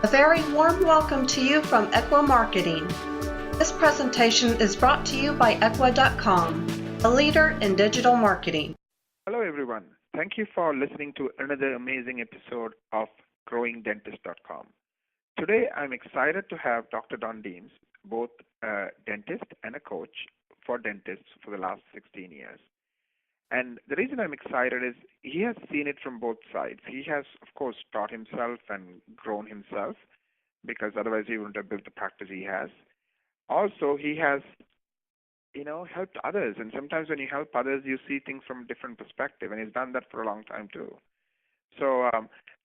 A very warm welcome to you from Equa Marketing. This presentation is brought to you by Equa.com, a leader in digital marketing. Hello, everyone. Thank you for listening to another amazing episode of GrowingDentist.com. Today, I'm excited to have Dr. Don Deems, both a dentist and a coach for dentists for the last 16 years. And the reason I'm excited is he has seen it from both sides. He has, of course, taught himself and grown himself, because otherwise he wouldn't have built the practice he has. Also, he has helped others. And sometimes when you help others, you see things from a different perspective. And he's done that for a long time, too. So,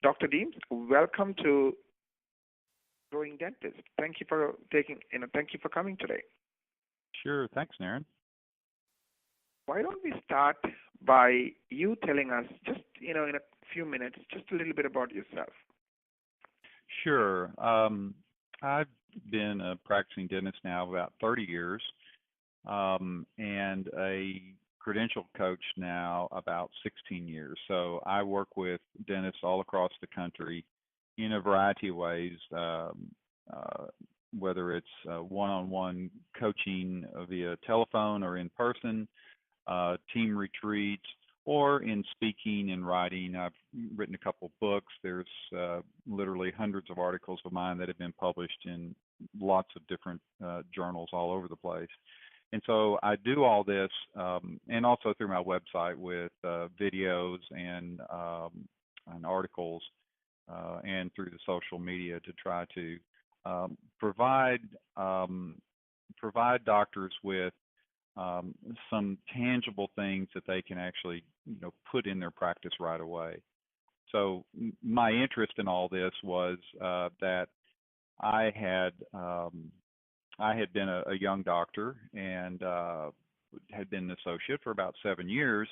Dr. Deems, welcome to Growing Dentist. Thank you for coming today. Sure. Thanks, Naren. Why don't we start by you telling us just, in a few minutes, just a little bit about yourself? Sure. I've been a practicing dentist now about 30 years, and a credentialed coach now about 16 years. So I work with dentists all across the country in a variety of ways, whether it's one-on-one coaching via telephone or in person, team retreats, or in speaking and writing. I've written a couple books. There's literally hundreds of articles of mine that have been published in lots of different journals all over the place. And so I do all this, and also through my website with videos and articles, and through the social media to try to provide doctors with some tangible things that they can actually, put in their practice right away. So my interest in all this was that I had been a young doctor and had been an associate for about 7 years,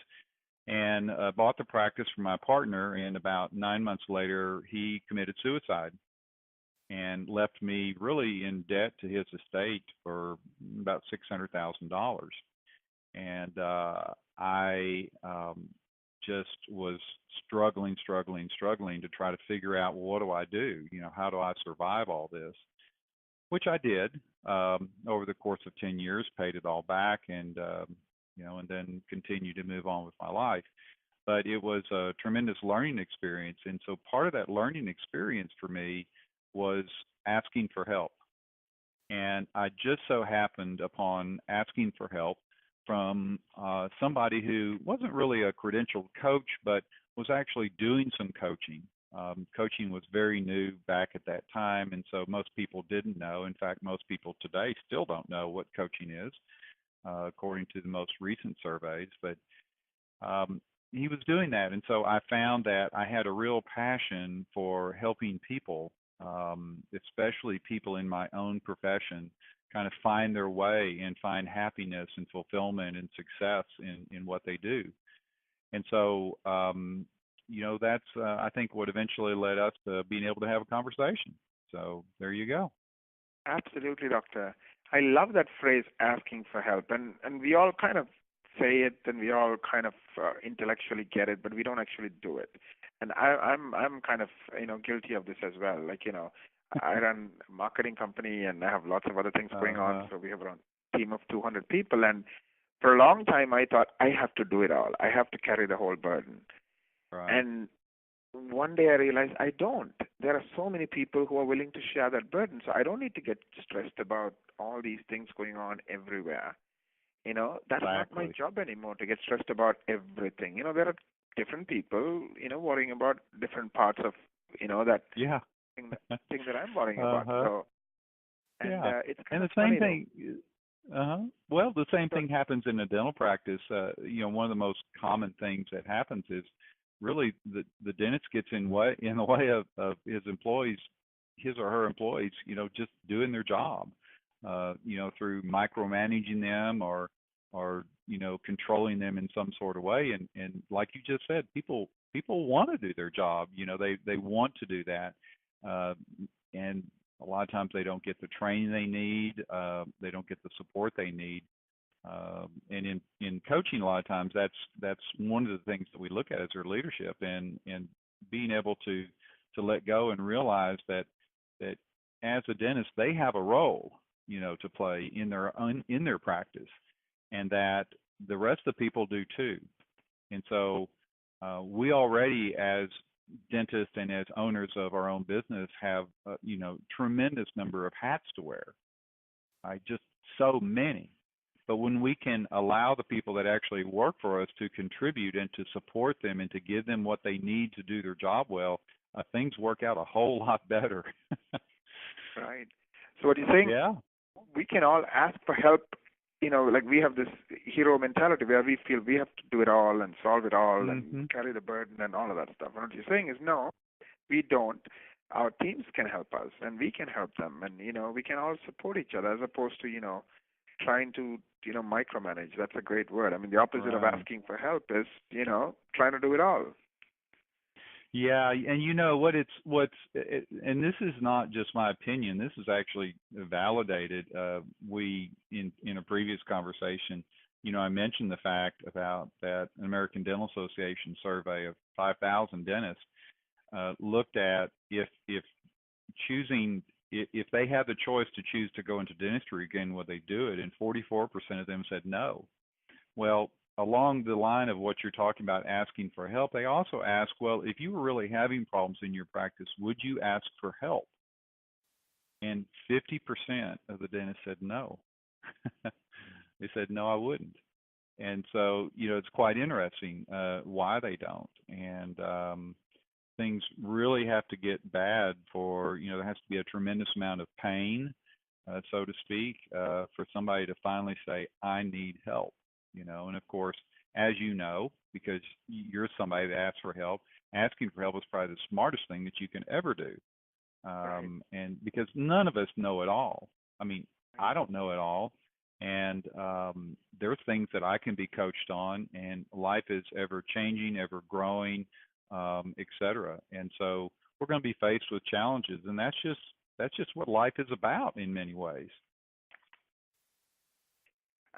and bought the practice from my partner. And about 9 months later, he committed suicide and left me really in debt to his estate for about $600,000. And I just was struggling to try to figure out, well, what do I do? How do I survive all this? Which I did over the course of 10 years, paid it all back, and and then continued to move on with my life. But it was a tremendous learning experience, and so part of that learning experience for me was asking for help. And I just so happened upon asking for help from somebody who wasn't really a credentialed coach, but was actually doing some coaching. Coaching was very new back at that time, and so most people didn't know. In fact, most people today still don't know what coaching is, according to the most recent surveys. But he was doing that, and so I found that I had a real passion for helping people, especially people in my own profession, kind of find their way and find happiness and fulfillment and success in what they do. And so, that's, I think, what eventually led us to being able to have a conversation. So there you go. Absolutely, Doctor. I love that phrase, asking for help. And we all kind of say it, and we all kind of intellectually get it, but we don't actually do it. And I'm kind of guilty of this as well. I run a marketing company, and I have lots of other things going on. So we have a team of 200 people, and for a long time I thought I have to do it all. I have to carry the whole burden. Right. And one day I realized I don't. There are so many people who are willing to share that burden, so I don't need to get stressed about all these things going on everywhere. That's not my job anymore, to get stressed about everything. There are different people, worrying about different parts of, that thing that I'm worrying about. So, and it's kind of the same funny, thing. Well, the same thing happens in a dental practice. One of the most common things that happens is really the dentist gets in the way of his employees, his or her employees, just doing their job, through micromanaging them or controlling them in some sort of way. And like you just said, people want to do their job. They want to do that. And a lot of times they don't get the training they need. They don't get the support they need. And in coaching, a lot of times that's one of the things that we look at as their leadership, and being able to let go and realize that that as a dentist, they have a role, to play in their practice, and that the rest of the people do too. And so we already, as dentists and as owners of our own business, have tremendous number of hats to wear. Just so many. But when we can allow the people that actually work for us to contribute and to support them and to give them what they need to do their job well, things work out a whole lot better. Right. So what you're saying, Yeah. we can all ask for help, like we have this hero mentality where we feel we have to do it all and solve it all and carry the burden and all of that stuff. And what you're saying is, no, we don't. Our teams can help us and we can help them, and we can all support each other as opposed to trying to micromanage. That's a great word. I mean, the opposite of asking for help is trying to do it all. Yeah, and and this is not just my opinion. This is actually validated. We in a previous conversation, I mentioned the fact about that American Dental Association survey of 5,000 dentists looked at if they had the choice to choose to go into dentistry again, would they do it? And 44% of them said no. Well, along the line of what you're talking about, asking for help, they also ask, well, if you were really having problems in your practice, would you ask for help? And 50% of the dentists said no. They said, no, I wouldn't. And so, it's quite interesting why they don't. And things really have to get bad for, there has to be a tremendous amount of pain, so to speak, for somebody to finally say, I need help. And of course, as you know, because you're somebody that asks for help, asking for help is probably the smartest thing that you can ever do. Right. And because none of us know it all. I mean, I don't know it all. And there's things that I can be coached on, and life is ever changing, ever growing, et cetera. And so we're going to be faced with challenges, and that's just what life is about in many ways.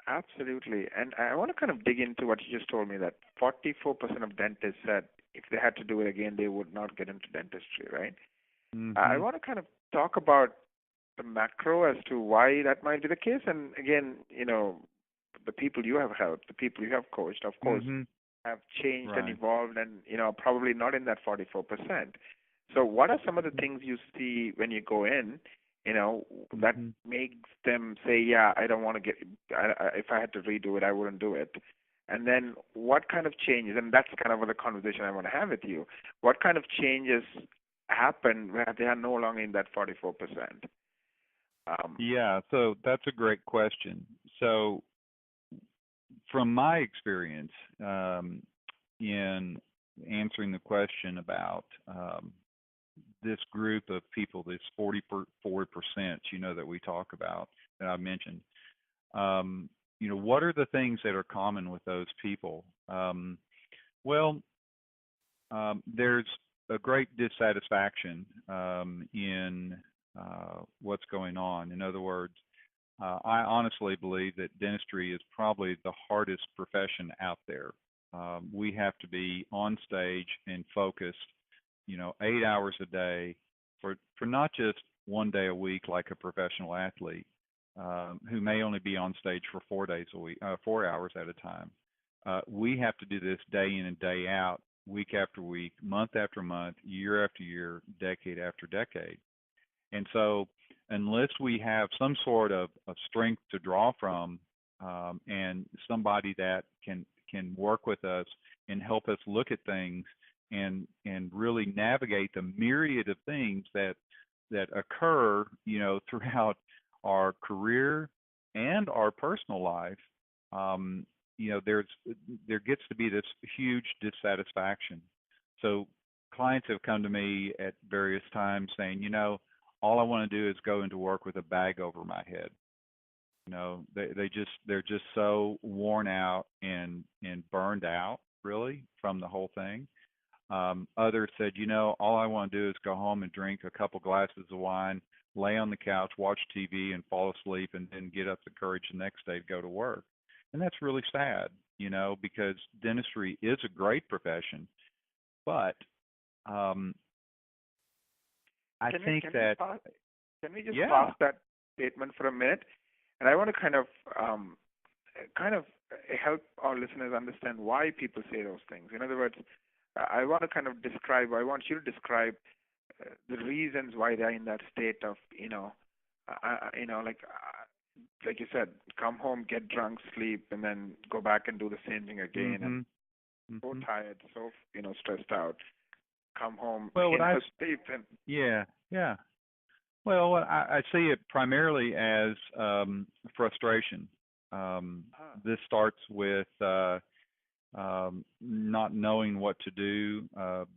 Absolutely. And I want to kind of dig into what you just told me, that 44% of dentists said if they had to do it again, they would not get into dentistry, right? I want to kind of talk about the macro as to why that might be the case. And again, the people you have helped, the people you have coached, of course, have changed and evolved and, probably not in that 44%. So what are some of the things you see when you go in, that makes them say, yeah, I don't want to if I had to redo it, I wouldn't do it. And then what kind of changes, and that's kind of the conversation I want to have with you, what kind of changes happen where they are no longer in that 44%? Yeah, so that's a great question. So from my experience in answering the question about this group of people, this 44%, that we talk about, that I mentioned, what are the things that are common with those people? There's a great dissatisfaction in what's going on. In other words, I honestly believe that dentistry is probably the hardest profession out there. We have to be on stage and focused, 8 hours a day for not just one day a week like a professional athlete who may only be on stage for 4 days a week, 4 hours at a time. We have to do this day in and day out, week after week, month after month, year after year, decade after decade. And so unless we have some sort of strength to draw from and somebody that can work with us and help us look at things and really navigate the myriad of things that occur, throughout our career and our personal life, there gets to be this huge dissatisfaction. So clients have come to me at various times saying, all I want to do is go into work with a bag over my head. They're just so worn out and burned out really from the whole thing. Others said, all I want to do is go home and drink a couple glasses of wine, lay on the couch, watch TV, and fall asleep, and then get up the courage the next day to go to work. And that's really sad, because dentistry is a great profession, but I Can we think can we that, pause? Can we just yeah. pause that statement for a minute? And I want to kind of help our listeners understand why people say those things. In other words, I want to kind of describe. I want you to describe the reasons why they're in that state of like you said, come home, get drunk, sleep, and then go back and do the same thing again, and so tired, so stressed out. Come home, Well, sleep, and yeah, yeah. Well, I see it primarily as frustration. This starts with not knowing what to do,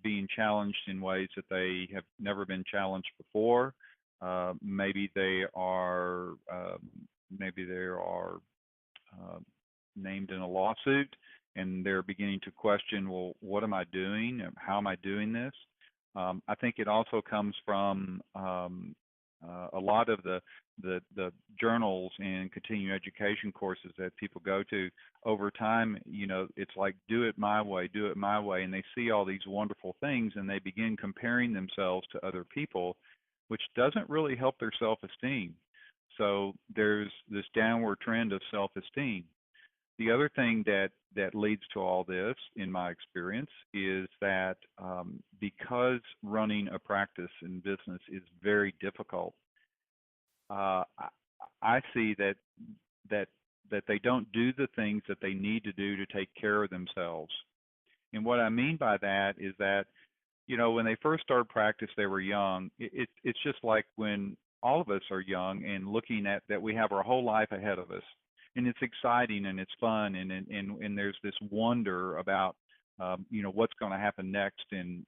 being challenged in ways that they have never been challenged before. Maybe they are named in a lawsuit, and they're beginning to question, well, what am I doing? How am I doing this? I think it also comes from a lot of the journals and continuing education courses that people go to. Over time, it's like, do it my way, and they see all these wonderful things, and they begin comparing themselves to other people, which doesn't really help their self-esteem. So there's this downward trend of self-esteem. The other thing that leads to all this, in my experience, is that because running a practice in business is very difficult, I see that they don't do the things that they need to do to take care of themselves. And what I mean by that is that, when they first started practice, they were young. It's just like when all of us are young and looking at that we have our whole life ahead of us. And it's exciting and it's fun, and there's this wonder about what's going to happen next, and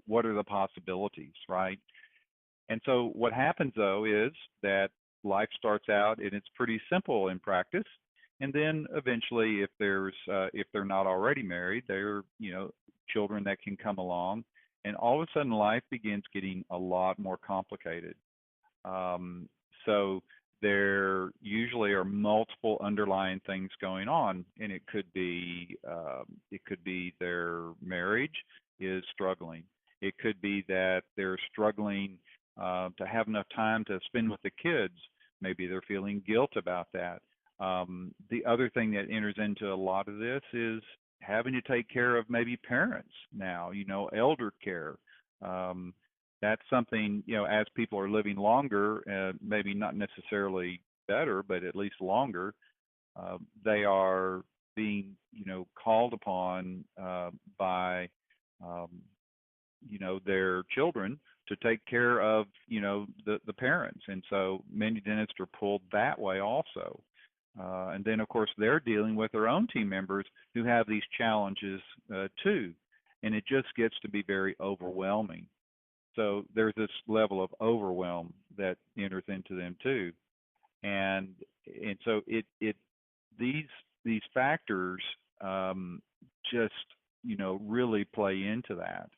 what are the possibilities, right? And so what happens though is that life starts out and it's pretty simple in practice, and then eventually, if they're not already married, there are children that can come along, and all of a sudden life begins getting a lot more complicated. So there usually are multiple underlying things going on, and it could be their marriage is struggling. It could be that they're struggling to have enough time to spend with the kids. Maybe they're feeling guilt about that. The other thing that enters into a lot of this is having to take care of maybe parents now, elder care. That's something, as people are living longer, maybe not necessarily better, but at least longer, they are being, called upon by, their children to take care of, the parents. And so many dentists are pulled that way also. And then, of course, they're dealing with their own team members who have these challenges too. And it just gets to be very overwhelming. So there's this level of overwhelm that enters into them too, and so these factors just really play into that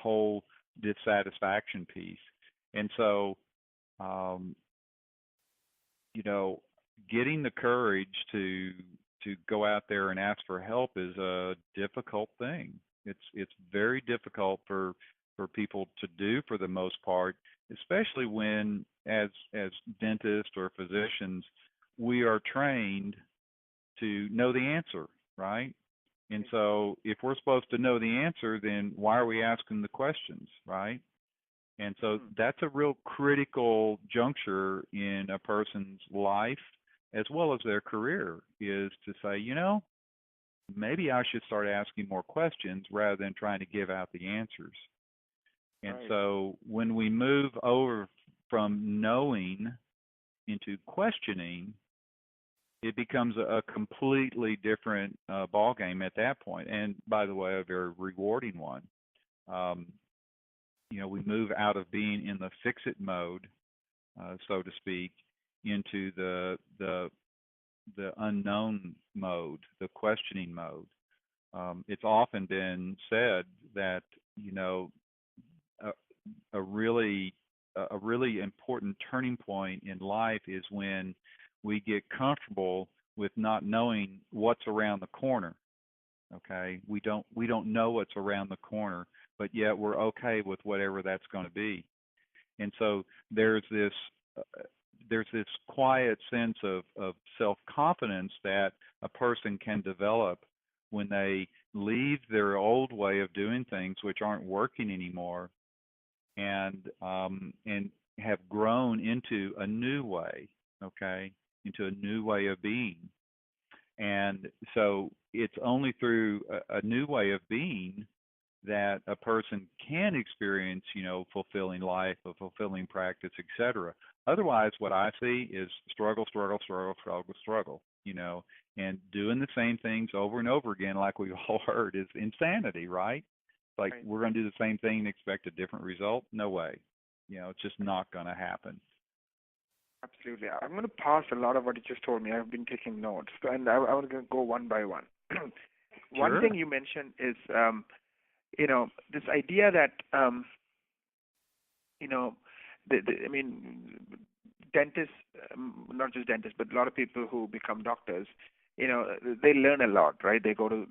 whole dissatisfaction piece, and so getting the courage to go out there and ask for help is a difficult thing. It's very difficult for people to do for the most part, especially when as dentists or physicians, we are trained to know the answer, right? And so if we're supposed to know the answer, then why are we asking the questions, right? And so that's a real critical juncture in a person's life as well as their career, is to say, maybe I should start asking more questions rather than trying to give out the answers. And right. so when we move over from knowing into questioning, it becomes a completely different ball game at that point. And by the way, a very rewarding one. We move out of being in the fix-it mode, so to speak, into the unknown mode, the questioning mode. It's often been said that a really important turning point in life is when we get comfortable with not knowing what's around the corner. Okay, we don't know what's around the corner, but yet we're okay with whatever that's going to be. And so there's this quiet sense of self-confidence that a person can develop when they leave their old way of doing things, which aren't working anymore, and have grown into a new way, okay, into a new way of being. And so it's only through a new way of being that a person can experience, fulfilling life, a fulfilling practice, etc. Otherwise, what I see is struggle, and doing the same things over and over again, like we've all heard, is insanity, right? Like Right. we're going to do the same thing and expect a different result? No way. It's just not going to happen. Absolutely. I'm going to pass a lot of what you just told me. I've been taking notes, and I was going to go one by one. One Sure. thing you mentioned is, this idea that, I mean, dentists, not just dentists, but a lot of people who become doctors, they learn a lot, right? They go to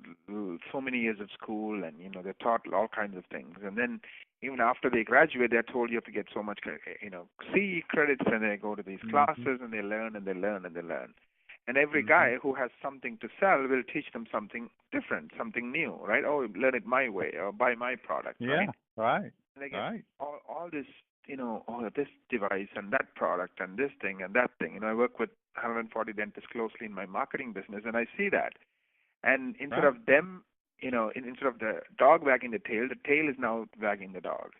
so many years of school, and they're taught all kinds of things, and then even after they graduate, they're told you have to get so much, CE credits, and they go to these classes, and they learn and they learn and they learn. And every guy who has something to sell will teach them something different, something new, right? Oh, learn it my way, or buy my product, right? Yeah, right. And they get Right. all this, this device and that product and this thing and that thing. I work with 140 dentists closely in my marketing business, and I see that. And instead Right. of them, instead of the dog wagging the tail is now wagging the dog.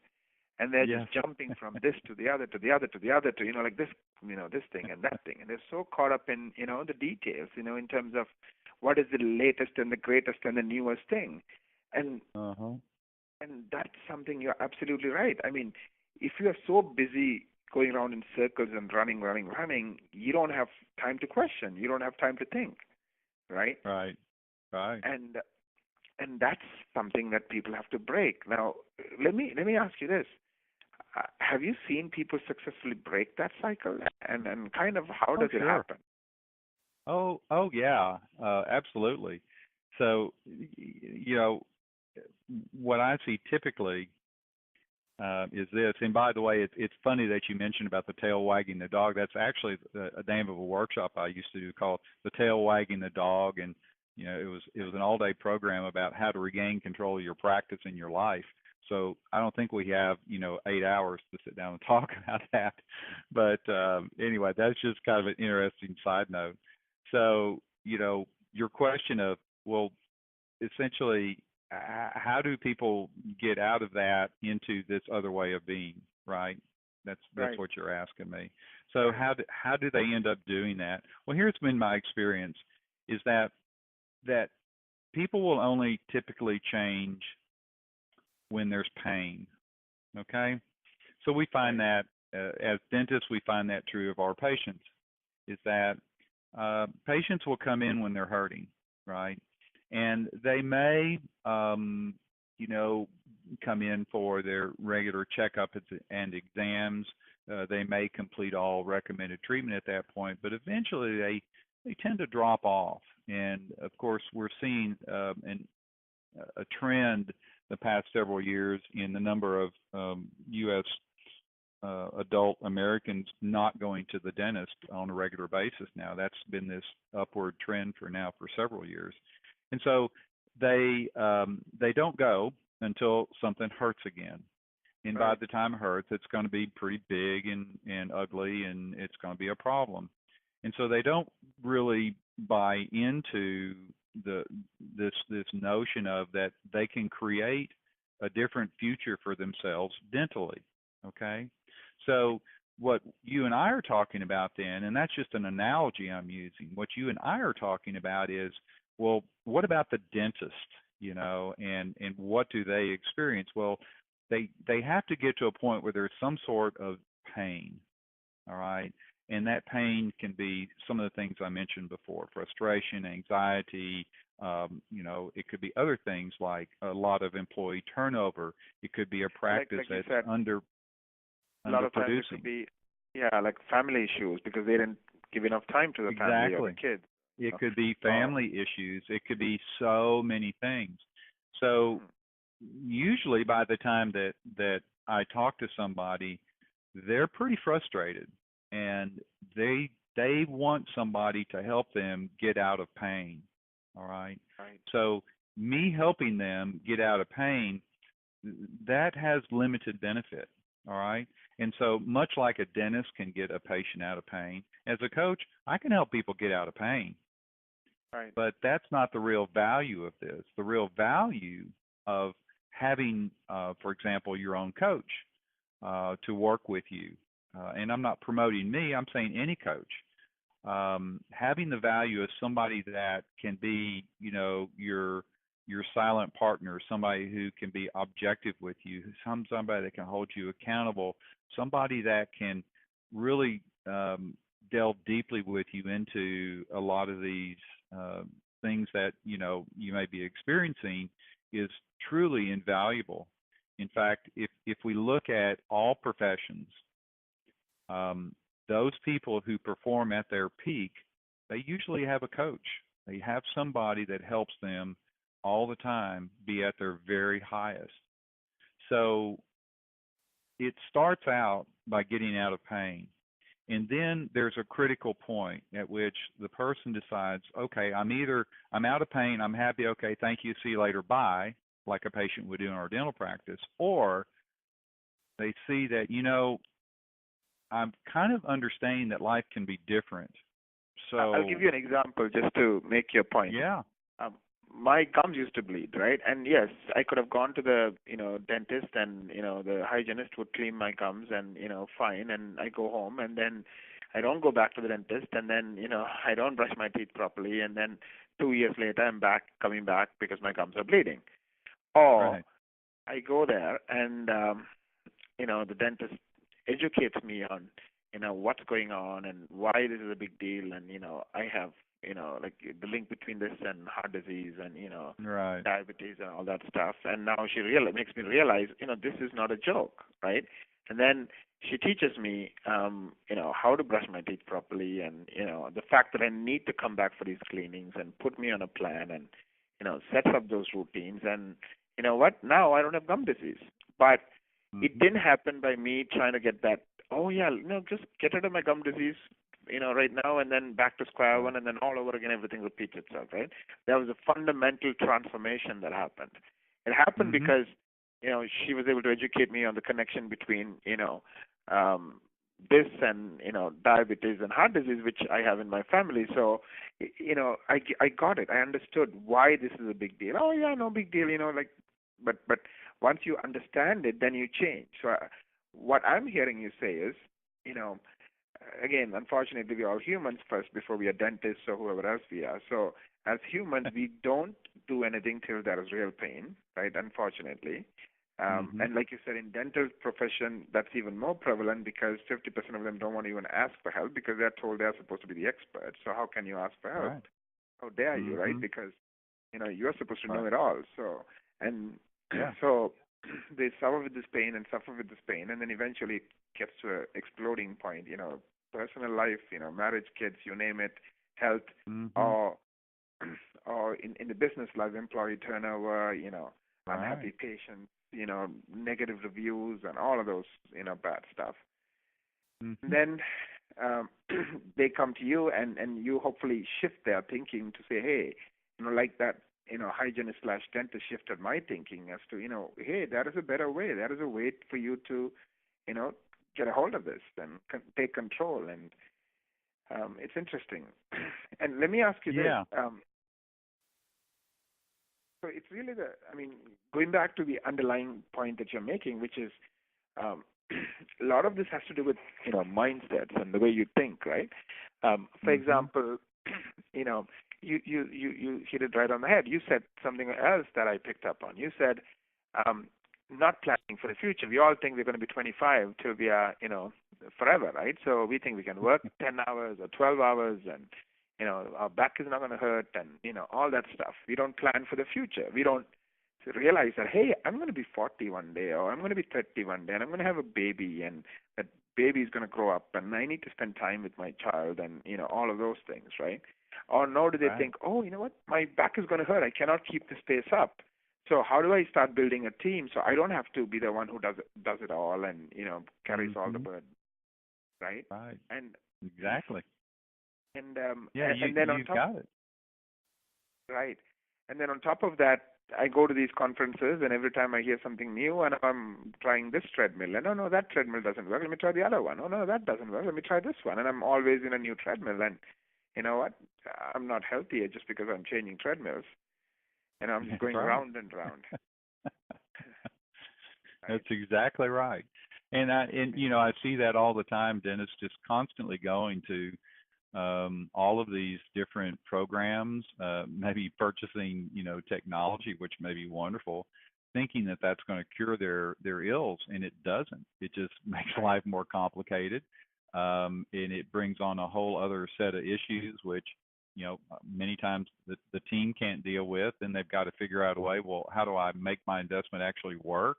And they're Yes. just jumping from this to the other, to the other, to the other, to, like this, this thing and that thing. And they're so caught up in, the details, in terms of what is the latest and the greatest and the newest thing. And Uh-huh. and that's something you're absolutely right. I mean, if you're so busy going around in circles and running, you don't have time to question. You don't have time to think, right? Right. Right. And that's something that people have to break. Now, let me ask you this: have you seen people successfully break that cycle? And kind of how does it Sure. happen? Oh, yeah, absolutely. So, what I see typically is this. And by the way, it's funny that you mentioned about the tail wagging the dog. That's actually a name of a workshop I used to do called the tail wagging the dog, and it was an all-day program about how to regain control of your practice in your life. So I don't think we have 8 hours to sit down and talk about that. But anyway, that's just kind of an interesting side note. So your question of, well, essentially, how do people get out of that into this other way of being, right? That's Right. what you're asking me. So how do they end up doing that? Well, here's been my experience is that people will only typically change when there's pain. Okay, so we find that as dentists, we find that true of our patients. Is that patients will come in when they're hurting, right? And they may, come in for their regular checkup and exams. They may complete all recommended treatment at that point, but eventually they tend to drop off. And of course, we're seeing a trend the past several years in the number of U.S. Adult Americans not going to the dentist on a regular basis now. That's been this upward trend for several years. And so they don't go until something hurts again. And by the time it hurts, it's going to be pretty big and ugly, and it's going to be a problem. And so they don't really buy into this notion of that they can create a different future for themselves dentally. Okay, so what you and I are talking about then, and that's just an analogy I'm using. What you and I are talking about is, well, what about the dentist? And what do they experience? Well, they have to get to a point where there's some sort of pain. All right. And that pain can be some of the things I mentioned before: frustration, anxiety. It could be other things like a lot of employee turnover. It could be a practice like that's a lot of times it could be, like family issues because they didn't give enough time to the family or the kids. It could be family issues. It could be so many things. So usually by the time that I talk to somebody, they're pretty frustrated, and they want somebody to help them get out of pain. All right. Right. So me helping them get out of pain, that has limited benefit. All right. And so much like a dentist can get a patient out of pain, as a coach, I can help people get out of pain. Right. But that's not the real value of this. The real value of having, for example, your own coach to work with you, and I'm not promoting me, I'm saying any coach, having the value of somebody that can be, your silent partner, somebody who can be objective with you, somebody that can hold you accountable, somebody that can really delve deeply with you into a lot of these things that you may be experiencing is truly invaluable. In fact, if we look at all professions, those people who perform at their peak, they usually have a coach. They have somebody that helps them all the time be at their very highest. So it starts out by getting out of pain. And then there's a critical point at which the person decides, okay, I'm out of pain, I'm happy, okay, thank you, see you later, bye, like a patient would do in our dental practice. Or they see that, I'm kind of understanding that life can be different. So I'll give you an example just to make your point. Yeah. My gums used to bleed, right? And yes, I could have gone to the, dentist, and, the hygienist would clean my gums, and, fine. And I go home, and then I don't go back to the dentist, and then, I don't brush my teeth properly. And then 2 years later, I'm coming back because my gums are bleeding. Or Right. I go there, and, the dentist educates me on, what's going on and why this is a big deal. And, I have, like the link between this and heart disease and, Right. diabetes and all that stuff. And now she really makes me realize, this is not a joke, right? And then she teaches me, how to brush my teeth properly, and, the fact that I need to come back for these cleanings, and put me on a plan, and, sets up those routines. And you know what? Now I don't have gum disease. But it didn't happen by me trying to get that, oh yeah, just get rid of my gum disease, right now, and then back to square one, and then all over again, everything repeats itself, right? There was a fundamental transformation that happened. It happened because, she was able to educate me on the connection between, this and, diabetes and heart disease, which I have in my family. So, I got it. I understood why this is a big deal. Oh yeah, no big deal, but once you understand it, then you change. So what I'm hearing you say is, again, unfortunately, we're all humans first before we are dentists or whoever else we are. So as humans, we don't do anything till there is real pain, right? Unfortunately. And like you said, in dental profession, that's even more prevalent because 50% of them don't want to even ask for help because they're told they're supposed to be the experts. So how can you ask for help? Right. How dare you, right? Because, you're supposed to know Right. it all. So, and Yeah. so they suffer with this pain and suffer with this pain, and then eventually it gets to an exploding point, personal life, marriage, kids, you name it, health, or in the business life, employee turnover, unhappy patients, negative reviews and all of those, bad stuff. And then they come to you, and you hopefully shift their thinking to say, hey, like that, hygienist / dentist shifted my thinking as to, hey, that is a better way. That is a way for you to, get a hold of this and take control. And it's interesting. And let me ask you this. So it's really going back to the underlying point that you're making, which is a lot of this has to do with, mindsets and the way you think, right? For example, you hit it right on the head. You said something else that I picked up on. You said not planning for the future. We all think we're going to be 25 till we are, forever, right? So we think we can work 10 hours or 12 hours, and our back is not going to hurt, and all that stuff. We don't plan for the future. We don't realize that, hey, I'm going to be 40 one day, or I'm going to be 30 one day, and I'm going to have a baby, and that baby is going to grow up, and I need to spend time with my child, and all of those things, right? Or nor do they think, oh, you know what, my back is going to hurt. I cannot keep this pace up. So how do I start building a team so I don't have to be the one who does it all and carries all the burden, right? Right. And Exactly. Yeah, and then on you've top, got it. right, and then on top of that, I go to these conferences, and every time I hear something new, and I'm trying this treadmill, and oh no, that treadmill doesn't work. Let me try the other one. Oh no, that doesn't work. Let me try this one. And I'm always in a new treadmill, and you know what? I'm not healthier just because I'm changing treadmills, and I'm just That's going right. round and round. Right? That's exactly right. And I see that all the time, Dennis, just constantly going to all of these different programs, maybe purchasing, technology, which may be wonderful, thinking that that's going to cure their ills, and it doesn't. It just makes life more complicated, and it brings on a whole other set of issues, which many times the team can't deal with, and they've got to figure out a way. Well, how do I make my investment actually work,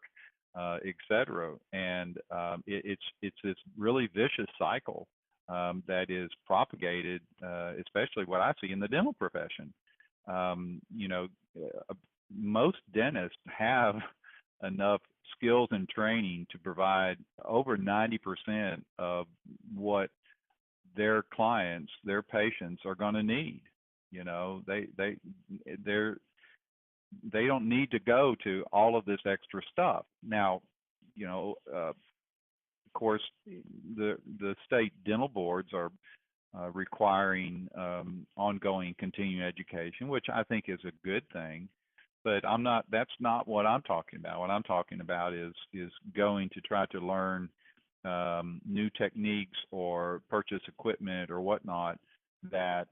et cetera? And it's this really vicious cycle that is propagated, especially what I see in the dental profession. Most dentists have enough skills and training to provide over 90% of what their clients, their patients are going to need. They're they don't need to go to all of this extra stuff. Now, of course, the state dental boards are requiring ongoing continuing education, which I think is a good thing. But I'm not. That's not what I'm talking about. What I'm talking about is going to try to learn new techniques or purchase equipment or whatnot that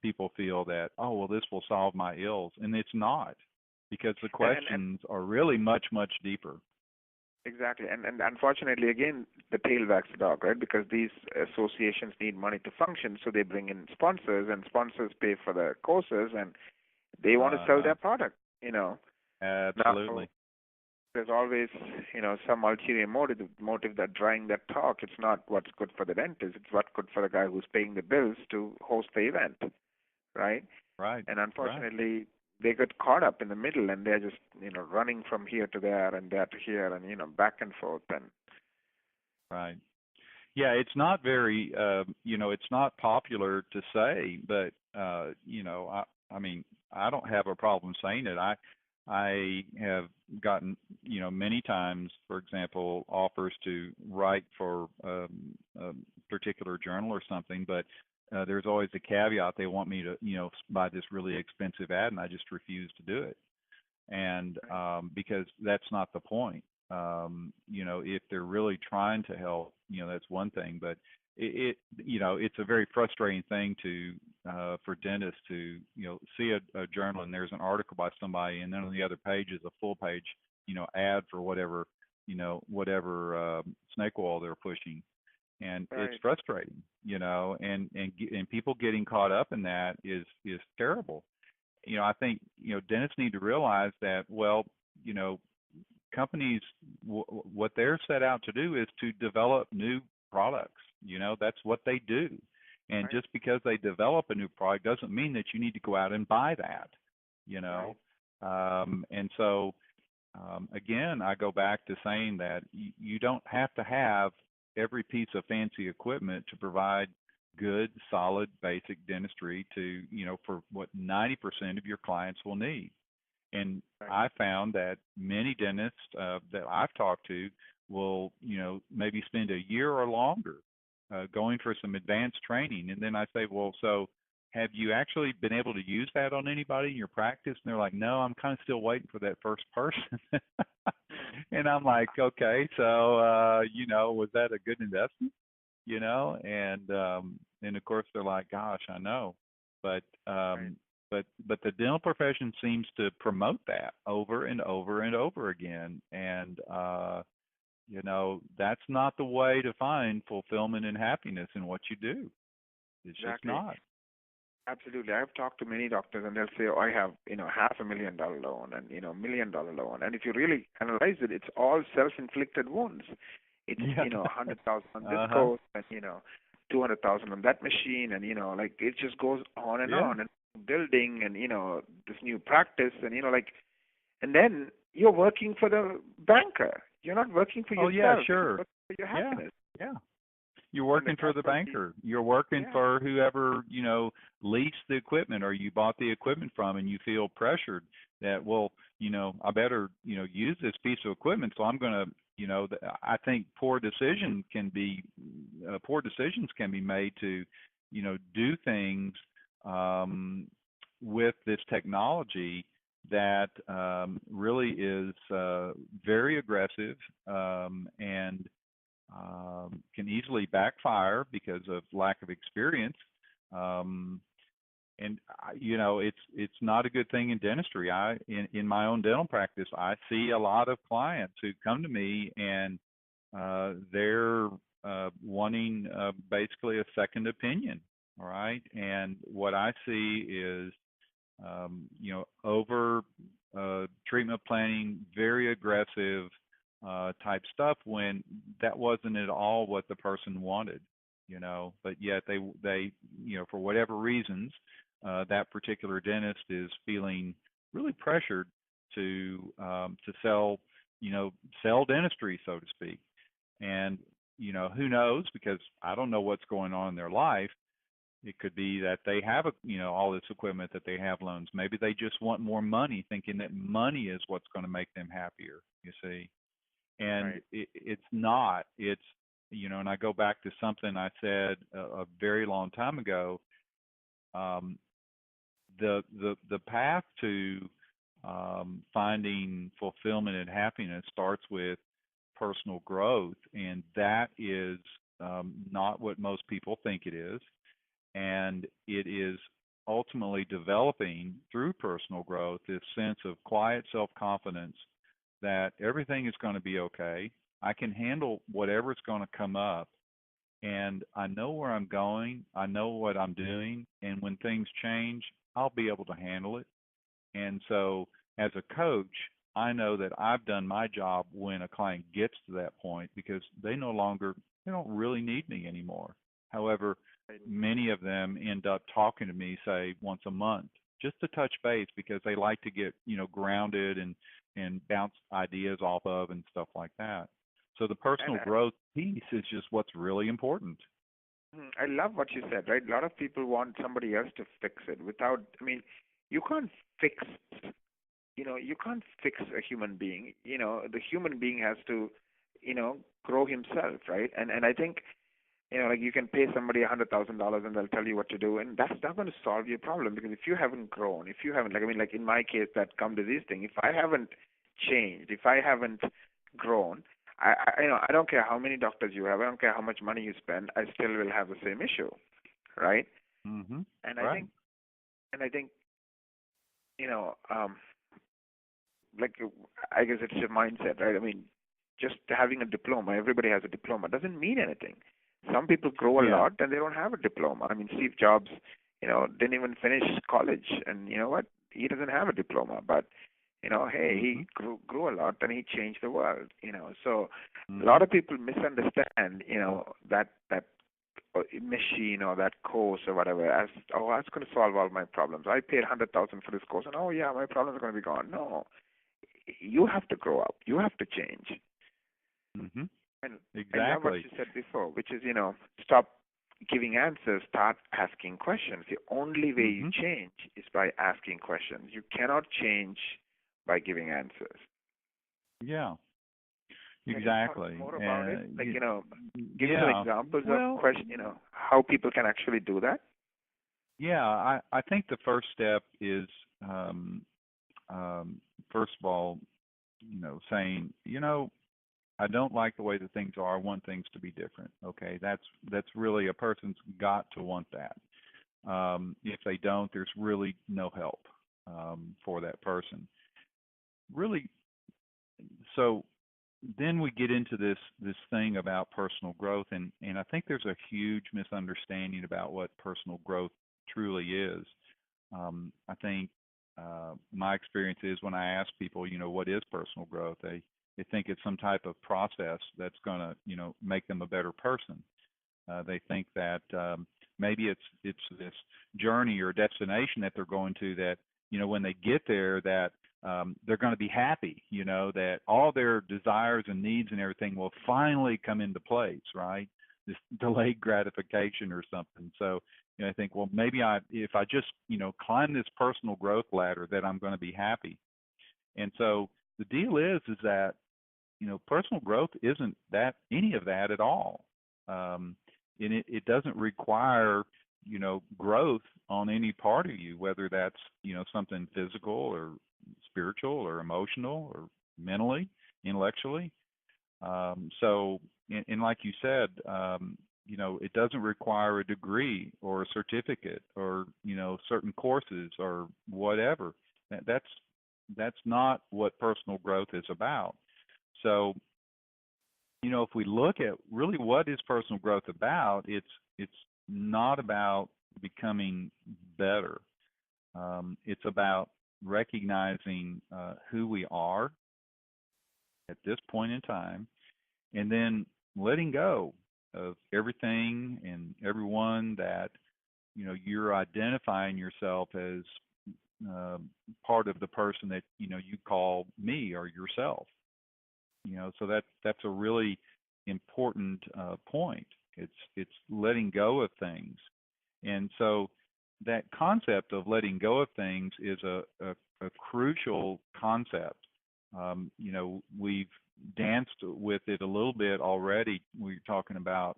people feel that, oh, well, this will solve my ills, and it's not, because the questions are really much deeper. Exactly, and unfortunately, again, the tail wags the dog, right? Because these associations need money to function, so they bring in sponsors, and sponsors pay for the courses, and they want to sell their product. Absolutely. Now, there's always, some ulterior motive that drawing that talk. It's not what's good for the dentist. It's what's good for the guy who's paying the bills to host the event, right? Right. And unfortunately, they get caught up in the middle, and they're just, running from here to there and there to here, and back and forth. And right. Yeah, it's not very, it's not popular to say, but I mean, I don't have a problem saying it. I have gotten, many times, for example, offers to write for a particular journal or something, but there's always a caveat. They want me to, buy this really expensive ad, and I just refuse to do it. And because that's not the point. If they're really trying to help, that's one thing, but it's a very frustrating thing to for dentists to see a journal and there's an article by somebody, and then on the other page is a full page ad for whatever snake oil they're pushing, and it's frustrating, and people getting caught up in that is terrible. I think dentists need to realize that, well, companies, what they're set out to do is to develop new products. That's what they do. And just because they develop a new product doesn't mean that you need to go out and buy that, and so, again, I go back to saying that you don't have to have every piece of fancy equipment to provide good, solid, basic dentistry to, for what 90% of your clients will need. And I found that many dentists that I've talked to will, maybe spend a year or longer going for some advanced training. And then I say, well, so have you actually been able to use that on anybody in your practice? And they're like, no, I'm kind of still waiting for that first person. And I'm like, okay, so, was that a good investment? And of course they're like, gosh, I know. But but the dental profession seems to promote that over and over and over again. And that's not the way to find fulfillment and happiness in what you do. It's just not. Absolutely. I've talked to many doctors, and they'll say, oh, I have, $500,000 loan and, $1 million loan. And if you really analyze it, it's all self-inflicted wounds. It's, 100,000 on this course and, 200,000 on that machine. And, it just goes on and on. And building and, this new practice. And, and then you're working for the banker. You're not working for yourself. Oh yeah, You're sure. working for your happiness. Yeah. You're working for the banker. You're working for whoever, leased the equipment or you bought the equipment from, and you feel pressured that, well, I better, use this piece of equipment. So I'm going to, I think poor decisions can be made to, do things with this technology that really is very aggressive and can easily backfire because of lack of experience. And it's not a good thing in dentistry. In my own dental practice, I see a lot of clients who come to me and they're wanting basically a second opinion. All right, and what I see is over treatment planning, very aggressive type stuff when that wasn't at all what the person wanted, but yet they for whatever reasons, that particular dentist is feeling really pressured to sell, sell dentistry, so to speak. And, who knows, because I don't know what's going on in their life. It could be that they have all this equipment, that they have loans. Maybe they just want more money, thinking that money is what's going to make them happier, you see. And Right. it's not. It's, and I go back to something I said a very long time ago. The path to finding fulfillment and happiness starts with personal growth, and that is not what most people think it is. And it is ultimately developing through personal growth this sense of quiet self-confidence that everything is going to be okay. I can handle whatever's going to come up, and I know where I'm going. I know what I'm doing, and when things change, I'll be able to handle it. And so as a coach, I know that I've done my job when a client gets to that point, because they don't really need me anymore. However, many of them end up talking to me, say, once a month, just to touch base, because they like to get, grounded and bounce ideas off of and stuff like that. So the personal growth piece is just what's really important. I love what you said, right? A lot of people want somebody else to fix it you can't fix, you can't fix a human being. The human being has to, grow himself, right? And I think, like you can pay somebody $100,000 and they'll tell you what to do, and that's not going to solve your problem, because if you haven't grown, if you haven't, like in my case, that gum disease thing, if I haven't changed, if I haven't grown, I don't care how many doctors you have, I don't care how much money you spend, I still will have the same issue, right? Mm-hmm. And right. I think, like, I guess it's your mindset, right? Just having a diploma, everybody has a diploma, doesn't mean anything. Some people grow a lot and they don't have a diploma. Steve Jobs, didn't even finish college, and you know what? He doesn't have a diploma, but hey, he grew a lot and he changed the world. So a lot of people misunderstand, that machine or that course or whatever as, oh, that's going to solve all my problems. I paid $100,000 for this course, and oh yeah, my problems are going to be gone. No, you have to grow up. You have to change. Mm-hmm. And exactly. I love what you said before, which is, stop giving answers, start asking questions. The only way you change is by asking questions. You cannot change by giving answers. Yeah. Exactly. Can you talk more about it? Like, give yeah. some examples of question, how people can actually do that. Yeah, I think the first step is, first of all, saying, I don't like the way that things are. I want things to be different. Okay, that's really, a person's got to want that. If they don't, there's really no help for that person. Really, so then we get into this thing about personal growth, and I think there's a huge misunderstanding about what personal growth truly is. I think my experience is, when I ask people, what is personal growth, they think it's some type of process that's going to, make them a better person. They think that maybe it's this journey or destination that they're going to, that, when they get there, that they're going to be happy, that all their desires and needs and everything will finally come into place, right? This delayed gratification or something. So, I think, well, maybe if I just, climb this personal growth ladder, that I'm going to be happy. And so the deal is that, personal growth isn't any of that at all. And it doesn't require, growth on any part of you, whether that's, something physical or spiritual or emotional or mentally, intellectually. So, and like you said, it doesn't require a degree or a certificate or, certain courses or whatever. That's not what personal growth is about. So, if we look at really what is personal growth about, it's not about becoming better. It's about recognizing who we are at this point in time, and then letting go of everything and everyone that you're identifying yourself as part of the person that you call me or yourself. So that's a really important point. It's letting go of things, and so that concept of letting go of things is a crucial concept. We've danced with it a little bit already. We're talking about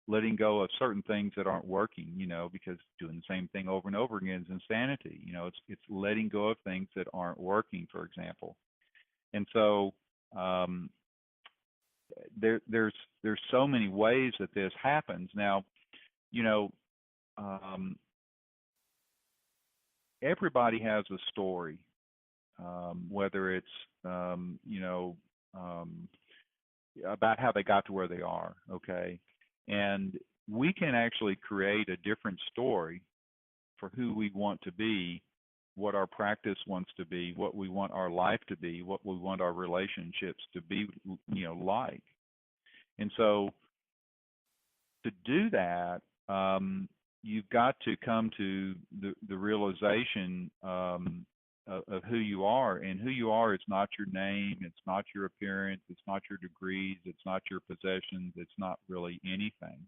letting go of certain things that aren't working, because doing the same thing over and over again is insanity. It's letting go of things that aren't working, for example. And so there's so many ways that this happens. Now, everybody has a story, whether it's about how they got to where they are, okay? And we can actually create a different story for who we want to be, what our practice wants to be, what we want our life to be, what we want our relationships to be, like. And so to do that, you've got to come to the realization of who you are. And who you are is not your name, it's not your appearance, it's not your degrees, it's not your possessions, it's not really anything.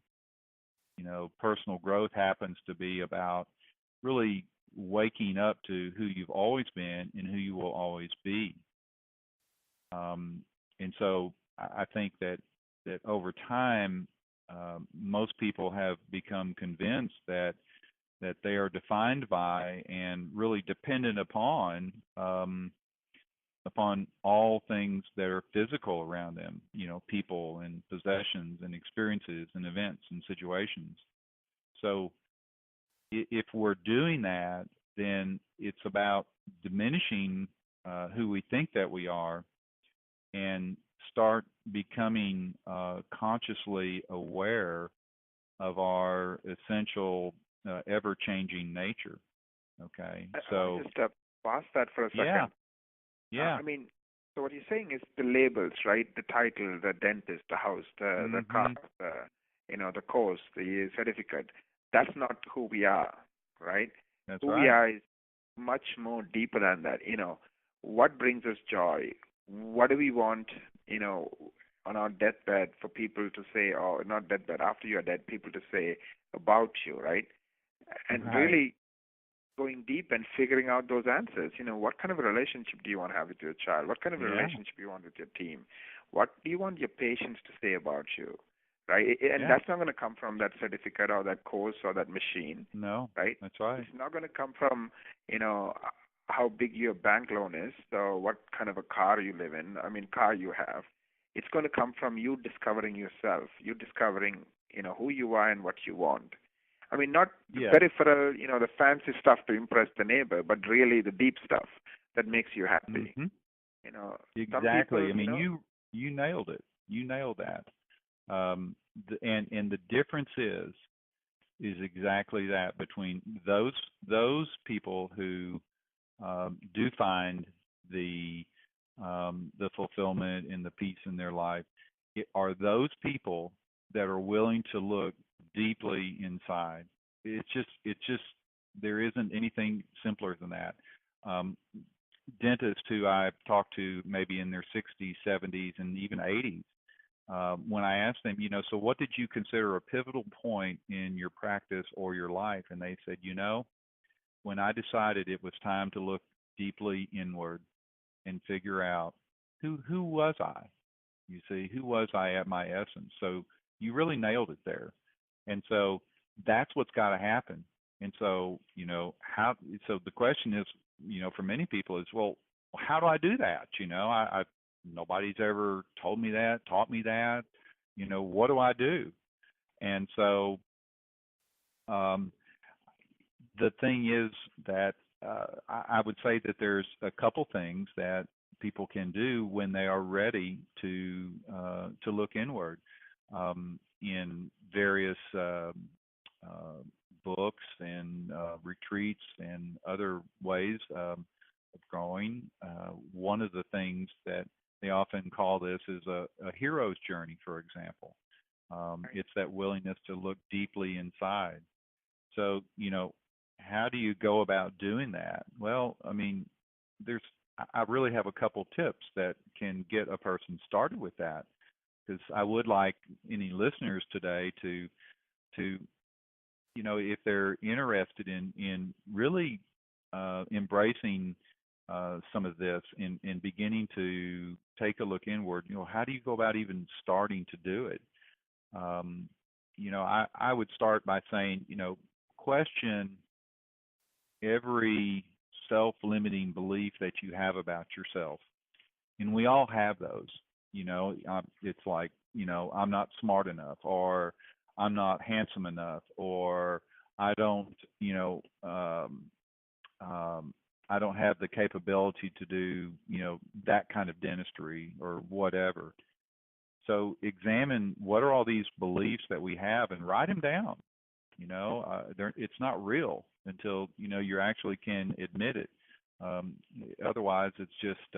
Personal growth happens to be about really waking up to who you've always been and who you will always be. And so I think that over time, most people have become convinced that they are defined by and really dependent upon all things that are physical around them, people and possessions and experiences and events and situations. So if we're doing that, then it's about diminishing who we think that we are and start becoming consciously aware of our essential ever-changing nature. Okay, so just pause that for a second. Yeah. I mean, so what you're saying is the labels, right? The title, the dentist, the house, the car, the course, the certificate. That's not who we are, right? That's who right. we are is much more deeper than that. What brings us joy? What do we want, on our deathbed for people to say, or not deathbed, after you're dead, people to say about you, right? And really going deep and figuring out those answers. What kind of a relationship do you want to have with your child? What kind of a relationship do you want with your team? What do you want your patients to say about you, right? And that's not going to come from that certificate or that course or that machine. No, right? That's right. It's not going to come from, how big your bank loan is, or what kind of a car you live in, car you have. It's going to come from you discovering yourself, you discovering, who you are and what you want. Not the peripheral, the fancy stuff to impress the neighbor, but really the deep stuff that makes you happy. Exactly. People, you nailed it. You nailed that. And the difference is exactly that between those people who do find the fulfillment and the peace in their life are those people that are willing to look deeply inside. It's just there isn't anything simpler than that. dentists who I've talked to maybe in their 60s, 70s, and even 80s, when I asked them, so what did you consider a pivotal point in your practice or your life? And they said, when I decided it was time to look deeply inward and figure out who was I? You see, who was I at my essence? So you really nailed it there. And so that's what's got to happen. And so, how, so the question is, for many people is, well, how do I do that? Nobody's ever told me that, taught me that, what do I do? And so, the thing is that I would say that there's a couple things that people can do when they are ready to look inward, in various books and retreats and other ways of growing. One of the things that they often call this is a hero's journey, for example. It's that willingness to look deeply inside. So, how do you go about doing that? Well, I mean, I really have a couple tips that can get a person started with that, because I would like any listeners today to if they're interested in really embracing some of this and beginning to take a look inward, how do you go about even starting to do it? I would start by saying, question every self-limiting belief that you have about yourself. And we all have those. It's like, I'm not smart enough, or I'm not handsome enough, or I don't, I don't have the capability to do, that kind of dentistry or whatever. So examine what are all these beliefs that we have and write them down. It's not real until you actually can admit it. Otherwise, it's just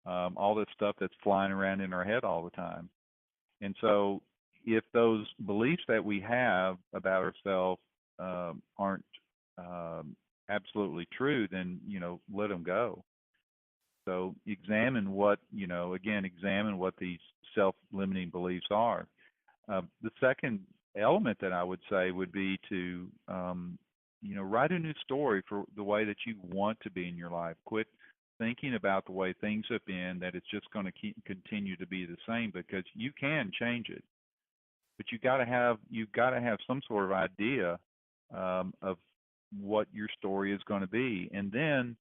all this stuff that's flying around in our head all the time. And so, if those beliefs that we have about ourselves aren't absolutely true, then let them go. So examine what examine what these self-limiting beliefs are. The second element that I would say would be to write a new story for the way that you want to be in your life. Quit thinking about the way things have been, that it's just going to continue to be the same, because you can change it. But you've got to have some sort of idea of what your story is going to be, and then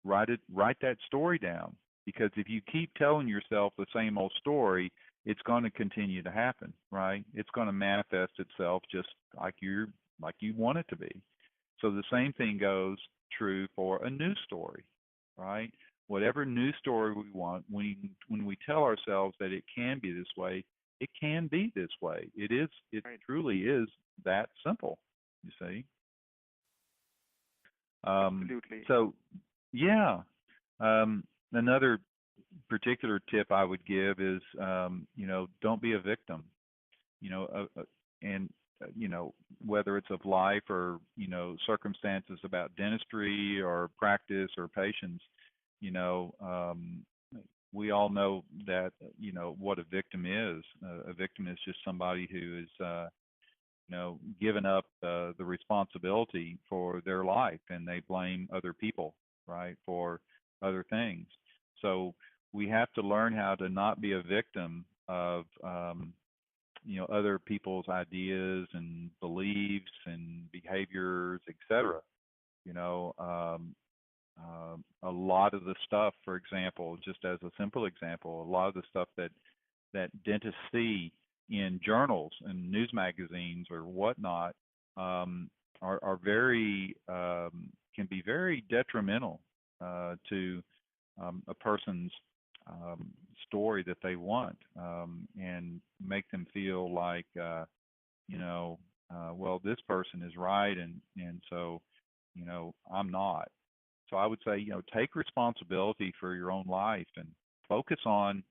write that story down. Because if you keep telling yourself the same old story, it's going to continue to happen, right? It's going to manifest itself just like you want it to be. So the same thing goes true for a new story, right? Whatever new story we want, when we tell ourselves that it can be this way, it can be this way. It Right. truly is that simple, you see. Absolutely. So, yeah. Another particular tip I would give is, don't be a victim. And whether it's of life or circumstances about dentistry or practice or patients, we all know that what a victim is. A victim is just somebody who is given up the responsibility for their life, and they blame other people, right, for other things. So we have to learn how to not be a victim of other people's ideas and beliefs and behaviors, etc. A lot of the stuff, for example, just as a simple example, a lot of the stuff that dentists see in journals and news magazines or whatnot are very can be very detrimental to a person's story that they want, and make them feel like well, this person is right, and so I'm not. So I would say take responsibility for your own life and focus on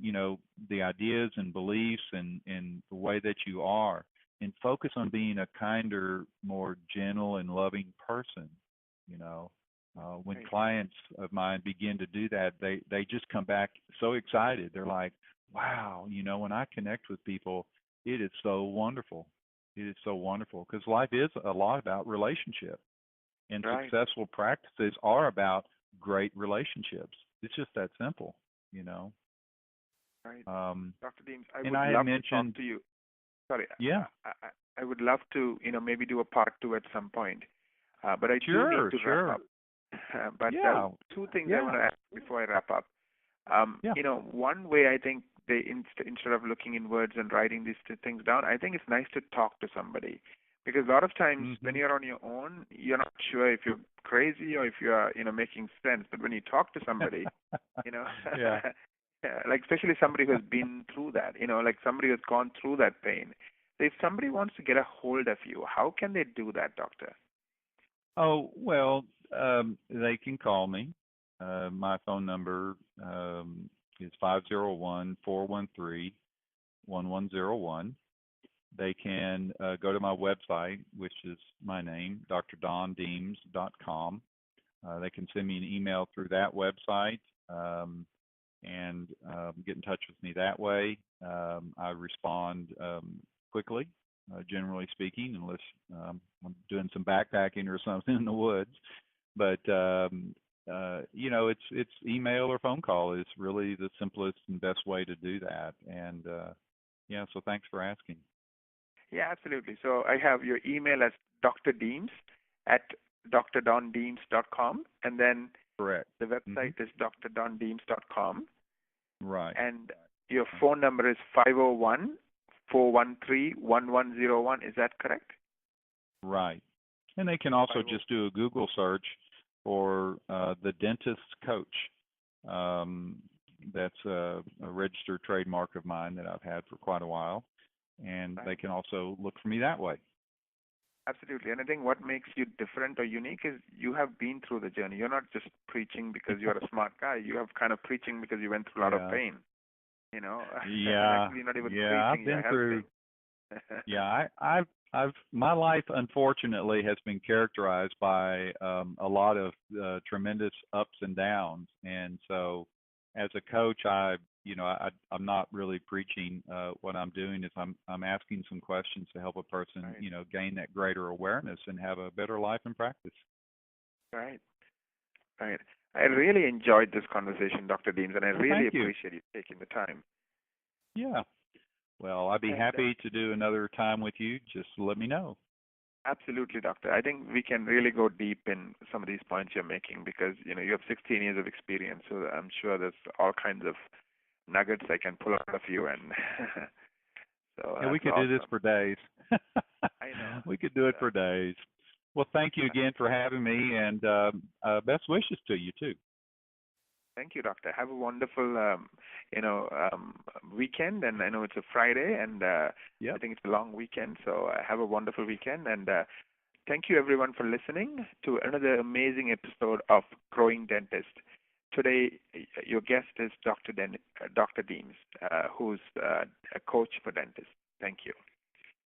the ideas and beliefs and the way that you are, and focus on being a kinder, more gentle and loving person. You know, when Right. clients of mine begin to do that, they just come back so excited. They're like, "Wow, when I connect with people, it is so wonderful. It is so wonderful because life is a lot about relationship, and Right. successful practices are about great relationships. It's just that simple, you know." Right. Um, Dr. Deems, I and would I had love to talk mentioned, to you. Sorry, yeah, I would love to, maybe do a part two at some point. But I do need sure, to wrap sure, up. But yeah, two things I yeah, want to ask before I wrap up. yeah. One way I think they instead of looking in words and writing these two things down, I think it's nice to talk to somebody because a lot of times when Hmm. you're on your own, you're not sure if you're crazy or if you are, making sense. But when you talk to somebody, you know, Yeah. yeah, like especially somebody who has been through that, like somebody who's gone through that pain. So if somebody wants to get a hold of you, how can they do that, doctor? Oh, well, they can call me. My phone number is 501-413-1101. They can go to my website, which is my name, drdondeems.com. They can send me an email through that website and get in touch with me that way. I respond quickly, generally speaking, unless I'm doing some backpacking or something in the woods. But it's email or phone call is really the simplest and best way to do that. And yeah, so thanks for asking. Yeah, absolutely. So I have your email as Dr. Deems at drdondeems.com, and then Correct. the Hmm. website is drdondeems.com, Right. and your phone number is 501-413-1101. Is that correct? Right. And they can also 50. just do a Google search for the dentist coach. Um, that's a registered trademark of mine that I've had for quite a while. And they Right. can also look for me that way. Absolutely. And I think what makes you different or unique is you have been through the journey. You're not just preaching because you're a smart guy. You have kind of preaching because you went through a lot of Yeah. pain, and Yeah. actually you're not even Yeah. I've preaching, you're been through. helping. Yeah. My life unfortunately has been characterized by a lot of tremendous ups and downs, and so as a coach, I'm not really preaching. What I'm doing is I'm asking some questions to help a person, Right. gain that greater awareness and have a better life in practice. Right. Right. I really enjoyed this conversation, Dr. Deems, and I Well, really thank you. appreciate you taking the time. Yeah. Well, I'd be And happy to do another time with you. Just let me know. absolutely, doctor. I think we can really go deep in some of these points you're making because, you have 16 years of experience, so I'm sure there's all kinds of nuggets I can pull out of you, and so Yeah, we that's could do this awesome. for days. I know. We could do it So, for days. Well, thank you again for having me, and best wishes to you too. thank you, doctor. Have a wonderful, weekend, and I know it's a Friday, and I Yep. think it's a long weekend, so have a wonderful weekend, and thank you, everyone, for listening to another amazing episode of Growing Dentist. Today, your guest is Dr. Deems, who's a coach for dentists. Thank you.